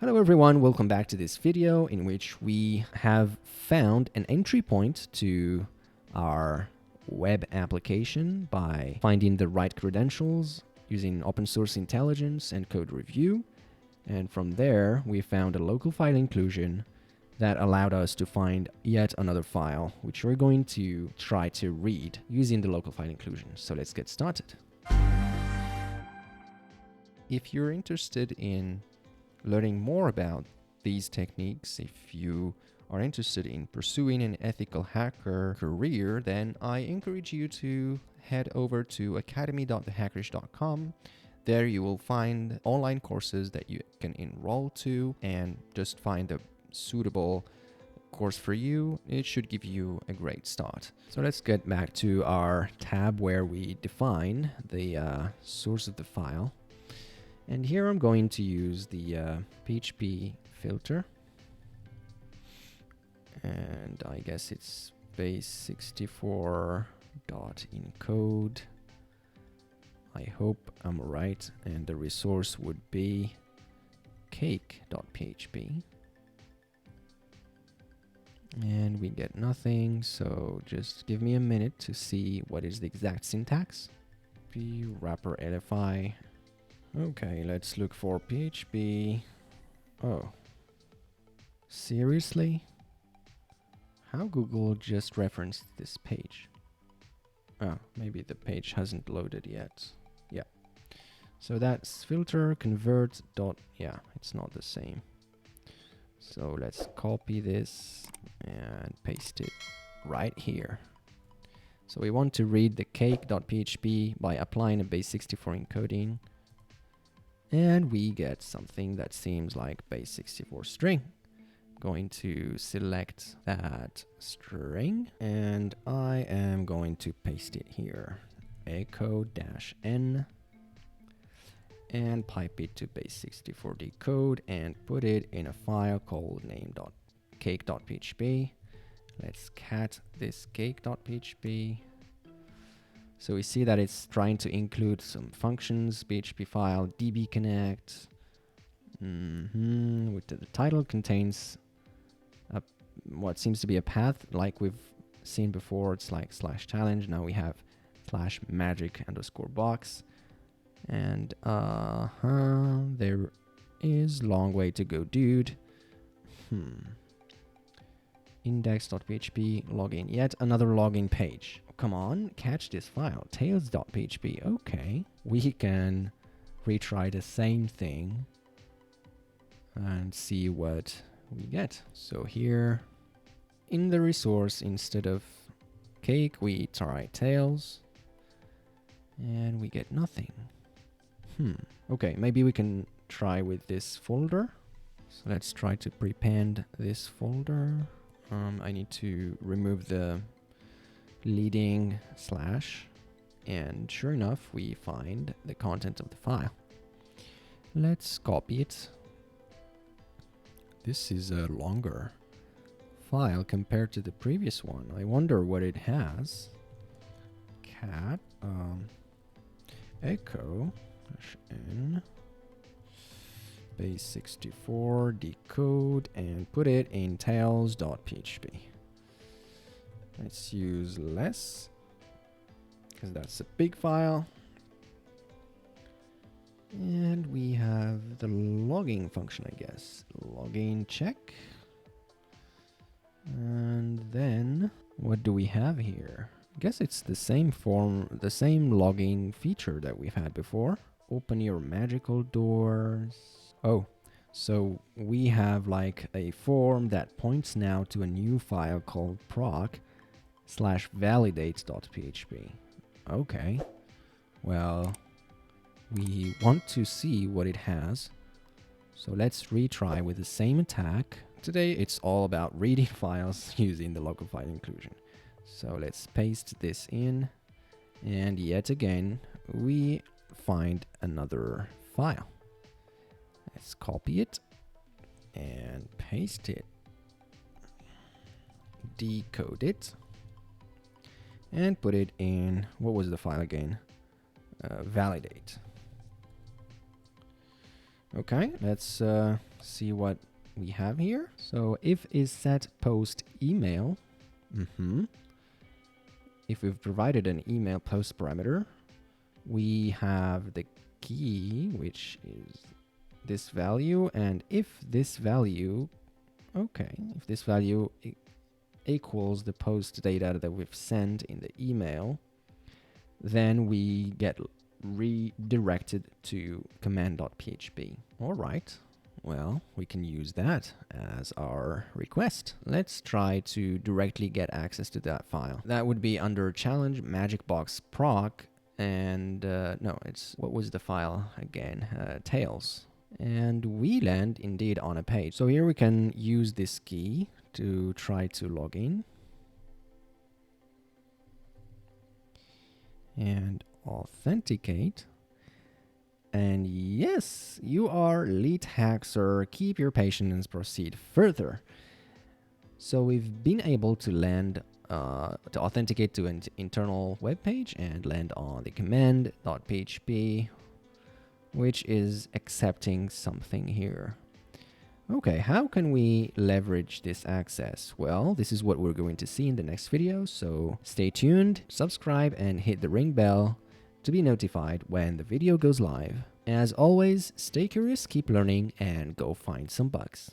Hello everyone, welcome back to this video in which we have found an entry point to our web application by finding the right credentials using open source intelligence and code review. And from there, we found a local file inclusion that allowed us to find yet another file, which we're going to try to read using the local file inclusion. So let's get started. If you're interested in learning more about these techniques, if you are interested in pursuing an ethical hacker career, then I encourage you to head over to academy.thehackerish.com. There you will find online courses that you can enroll to and just find a suitable course for you. It should give you a great start. So let's get back to our tab where we define the source of the file. And here I'm going to use the PHP filter. And I guess it's base64.encode. I hope I'm right. And the resource would be cake.php. And we get nothing, so just give me a minute to see what is the exact syntax. P wrapper LFI. Okay, let's look for PHP. Oh. Seriously? How Google just referenced this page? Oh, maybe the page hasn't loaded yet. Yeah. So that's filter convert dot. Yeah, it's not the same. So let's copy this and paste it right here. So we want to read the cake.php by applying a base64 encoding. And we get something that seems like base64 string. I'm going to select that string and I am going to paste it here. echo-n and pipe it to base64 decode and put it in a file called name.cake.php. Let's cat this cake.php. So we see that it's trying to include some functions, PHP file, dbconnect. With the title contains what seems to be a path like we've seen before. It's like /challenge. Now we have /magic_box. And there is long way to go, dude. Index.php, login, yet another login page. Come on, catch this file, tails.php. Okay, we can retry the same thing and see what we get. So here in the resource, instead of cake, we try tails and we get nothing. Okay, maybe we can try with this folder. So let's try to prepend this folder. I need to remove the leading slash, and sure enough, we find the content of the file. Let's copy it. This is a longer file compared to the previous one. I wonder what it has. Cat echo-n base64 decode and put it in tails.php. Let's use less because that's a big file. And we have the logging function, I guess. Login check. And then what do we have here? I guess it's the same form, the same logging feature that we've had before. Open your magical doors. Oh, so we have like a form that points now to a new file called proc/validates.php. Okay, well, we want to see what it has. So let's retry with the same attack. Today, it's all about reading files using the local file inclusion. So let's paste this in. And yet again, we find another file. Let's copy it and paste it. Decode it. And put it in, what was the file again? Validate. Okay, let's see what we have here. So if is set post email, if we've provided an email post parameter, we have the key, which is this value, and if this value, if this value equals the post data that we've sent in the email, then we get redirected to command.php. All right. Well, we can use that as our request. Let's try to directly get access to that file. That would be under challenge magicbox proc, and no, it's, what was the file again? Tails. And we land indeed on a page. So here we can use this key to try to log in. And authenticate. And yes, you are lead hack, sir. Keep your patience and proceed further. So we've been able to land, to authenticate to an internal web page and land on the command.php, which is accepting something here. Okay, how can we leverage this access? Well, this is what we're going to see in the next video, so stay tuned, subscribe, and hit the ring bell to be notified when the video goes live. As always, stay curious, keep learning, and go find some bugs.